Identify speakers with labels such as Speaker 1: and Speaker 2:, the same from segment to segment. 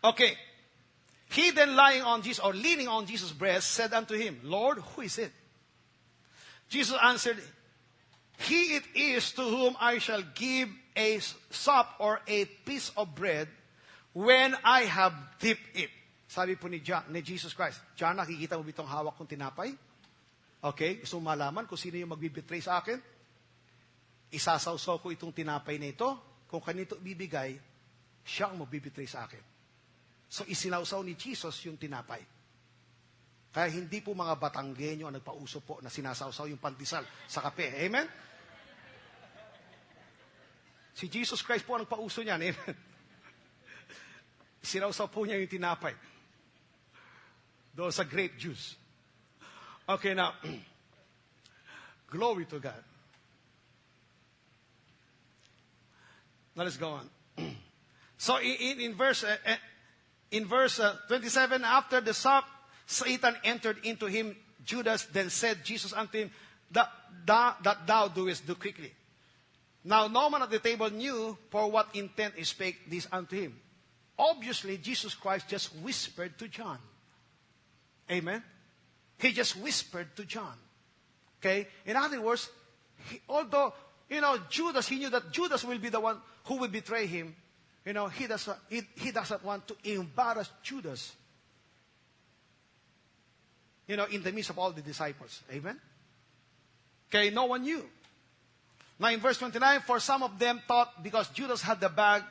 Speaker 1: Okay. He then lying on Jesus, or leaning on Jesus' breast, said unto him, Lord, who is it? Jesus answered, He it is to whom I shall give a sup or a piece of bread when I have dipped it. Sabi po ni Jesus Christ, John, nakikita mo bitong hawak kong tinapay? Okay, gusto mo malaman kung sino yung magbibitray sa akin? Isasawsaw ko itong tinapay na ito. Kung kanito bibigay, siya ang magbibitray sa akin. So isinawsaw ni Jesus yung tinapay. Kaya hindi po mga Batanggenyo ang nagpauso po na sinasawsaw yung pandesal sa kape. Amen? Si Jesus Christ po ang nagpauso niyan. Amen? Sinawsaw po niya yung tinapay. Doon sa grape juice. Okay, now, glory to God. Now let's go on. So in verse 27, after the sup, Satan entered into him. Judas then said Jesus unto him, that thou doest do quickly. Now no man at the table knew for what intent he spake this unto him. Obviously, Jesus Christ just whispered to John. Amen? He just whispered to John. Okay? In other words, although, Judas, he knew that Judas will be the one who will betray him. He doesn't want to embarrass Judas. In the midst of all the disciples. Amen? Okay, no one knew. Now in verse 29, for some of them thought, because Judas had the bag,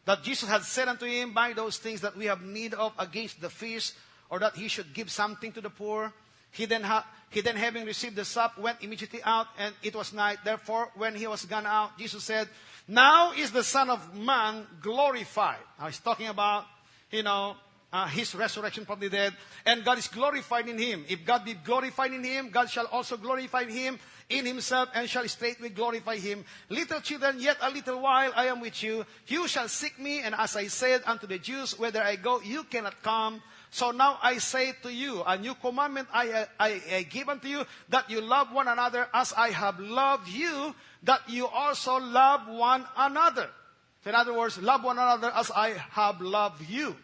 Speaker 1: that Jesus had said unto him, buy those things that we have need of against the feast, or that he should give something to the poor. He then having received the sup, went immediately out, and it was night. Therefore, when he was gone out, Jesus said, now is the Son of Man glorified. Now he's talking about, his resurrection from the dead. And God is glorified in him. If God be glorified in him, God shall also glorify him in himself, and shall straightway glorify him. Little children, yet a little while I am with you. You shall seek me, and as I said unto the Jews, whither I go, you cannot come. So now I say to you, a new commandment I give unto you, that you love one another as I have loved you, that you also love one another. So in other words, love one another as I have loved you.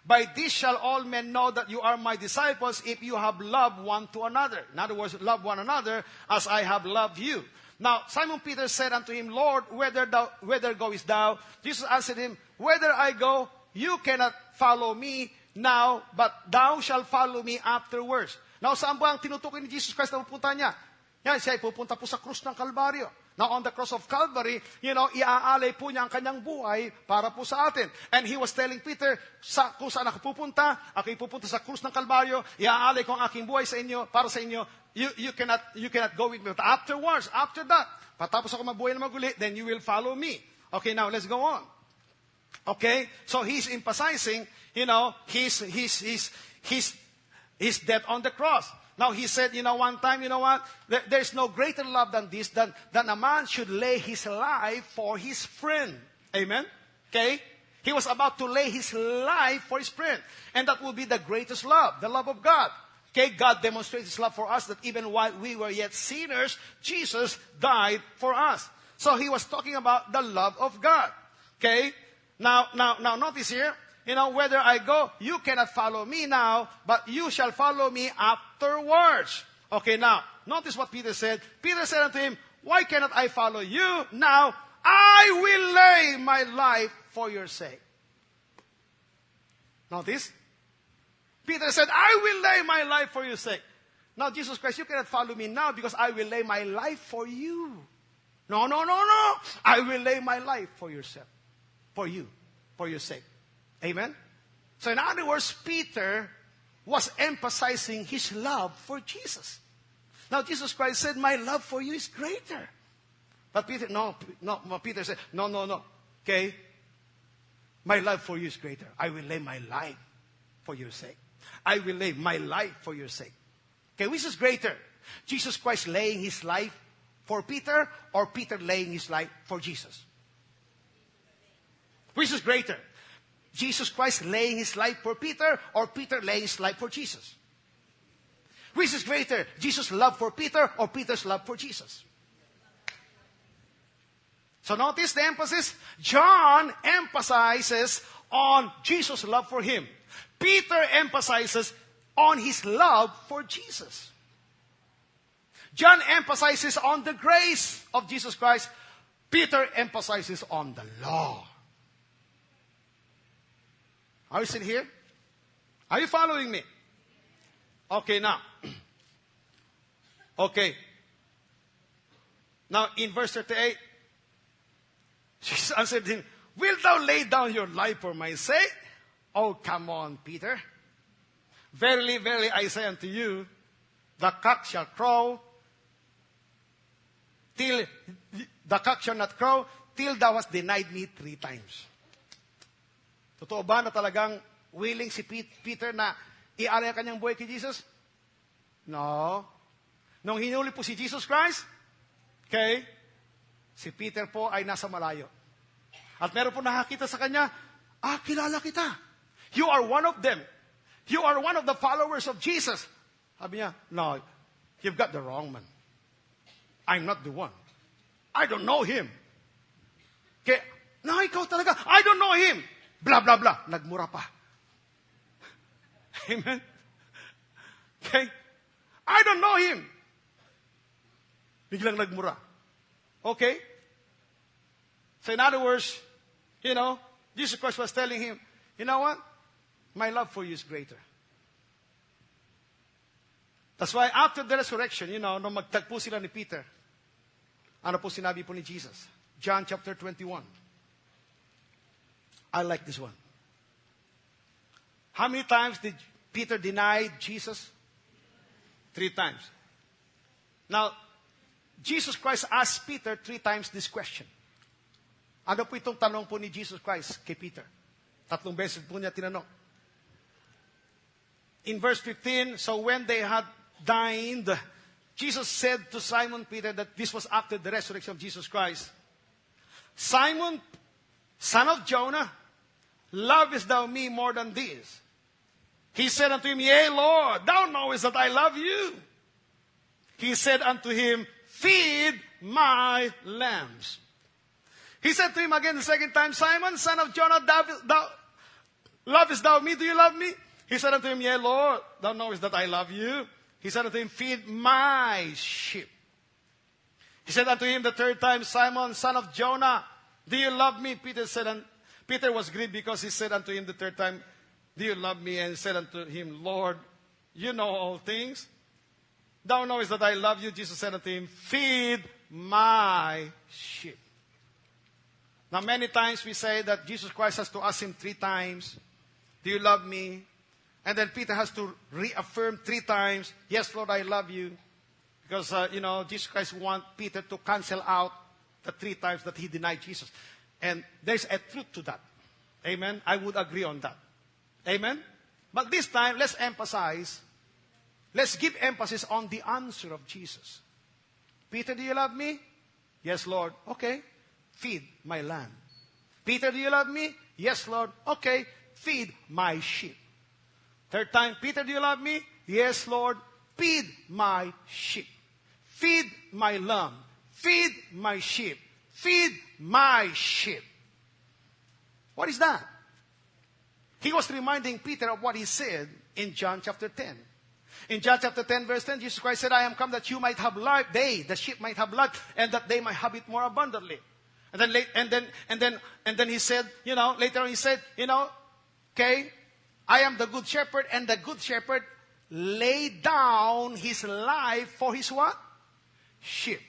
Speaker 1: By this shall all men know that you are my disciples, if you have loved one to another. In other words, love one another as I have loved you. Now Simon Peter said unto him, Lord, whither goest thou? Jesus answered him, whither I go, you cannot follow me now, but thou shalt follow me afterwards. Now, saan ba ang tinutukoy ni Jesus Christ na pupunta niya? Yan, siya ay pupunta po sa krus ng Kalbaryo. Now, on the cross of Calvary, iaalay po niya ang kanyang buhay para po sa atin. And he was telling Peter, kung saan ako pupunta, ako pupunta sa krus ng Kalbaryo, iaalay ko ang aking buhay sa inyo, para sa inyo, you cannot go with me. But afterwards, after that, patapos ako mabuhay na maguli, then you will follow me. Okay, now, let's go on. Okay? So, he's emphasizing, his death on the cross. Now, he said, one time, there's no greater love than this, than a man should lay his life for his friend. Amen? Okay? He was about to lay his life for his friend. And that will be the greatest love, the love of God. Okay? God demonstrates his love for us, that even while we were yet sinners, Jesus died for us. So, he was talking about the love of God. Okay? Now, notice here, whether I go, you cannot follow me now, but you shall follow me afterwards. Okay, now, notice what Peter said. Peter said unto him, why cannot I follow you? Now, I will lay my life for your sake. Notice? Peter said, I will lay my life for your sake. Now, Jesus Christ, you cannot follow me now because I will lay my life for you. No. I will lay my life for yourself. For you. For your sake. Amen? So in other words, Peter was emphasizing his love for Jesus. Now Jesus Christ said, my love for you is greater. But Peter said, no. Okay? My love for you is greater. I will lay my life for your sake. I will lay my life for your sake. Okay, which is greater? Jesus Christ laying his life for Peter, or Peter laying his life for Jesus? Which is greater? Jesus Christ laying his life for Peter, or Peter laying his life for Jesus? Which is greater? Jesus' love for Peter, or Peter's love for Jesus? So notice the emphasis. John emphasizes on Jesus' love for him. Peter emphasizes on his love for Jesus. John emphasizes on the grace of Jesus Christ. Peter emphasizes on the law. Are you still here? Are you following me? Okay, now. Okay. Now, in verse 38, Jesus answered him, "Wilt thou lay down your life for my sake? Oh, come on, Peter. Verily, verily, I say unto you, the cock shall crow till the cock shall not crow till thou hast denied me 3 times." Totoo ba na talagang willing si Peter na i-alay ang kanyang buhay kay Jesus? No. Nung hinuli po si Jesus Christ, okay, si Peter po ay nasa malayo. At meron po nakakita sa kanya, kilala kita. You are one of them. You are one of the followers of Jesus. Sabi niya, no, you've got the wrong man. I'm not the one. I don't know him. Okay, no, ikaw talaga, I don't know him. Blah, blah, blah. Nagmura pa. Amen? Okay? I don't know him. Biglang nagmura. Okay? So in other words, Jesus Christ was telling him, you know what? My love for you is greater. That's why after the resurrection, nung magtagpo sila ni Peter, ano po sinabi po ni Jesus? John chapter 21. I like this one. How many times did Peter deny Jesus? 3 times. Now, Jesus Christ asked Peter 3 times this question. Ano po itong tanong po ni Jesus Christ kay Peter? 3 beses po niya tinanong. In verse 15, so when they had dined, Jesus said to Simon Peter that this was after the resurrection of Jesus Christ. Simon, son of Jonah, lovest thou me more than this? He said unto him, Yea, Lord, thou knowest that I love you. He said unto him, Feed my lambs. He said to him again the second time, Simon, son of Jonah, lovest thou me? Do you love me? He said unto him, Yea, Lord, thou knowest that I love you. He said unto him, Feed my sheep. He said unto him the third time, Simon, son of Jonah, do you love me? Peter was grieved because he said unto him the third time, Do you love me? And he said unto him, Lord, you know all things. Thou knowest that I love you. Jesus said unto him, Feed my sheep. Now many times we say that Jesus Christ has to ask him 3 times, Do you love me? And then Peter has to reaffirm 3 times, Yes, Lord, I love you. Because, Jesus Christ wants Peter to cancel out the 3 times that he denied Jesus. And there's a truth to that. Amen? I would agree on that. Amen? But this time, let's give emphasis on the answer of Jesus. Peter, do you love me? Yes, Lord. Okay. Feed my lamb. Peter, do you love me? Yes, Lord. Okay. Feed my sheep. Third time, Peter, do you love me? Yes, Lord. Feed my sheep. Feed my lamb. Feed my sheep. Feed my sheep. What is that? He was reminding Peter of what he said in John chapter 10. In John chapter 10, verse 10, Jesus Christ said, I am come that you might have life. The sheep might have life, and that they might have it more abundantly. And then he said, later on he said, okay, I am the good shepherd, and the good shepherd laid down his life for his what? Sheep.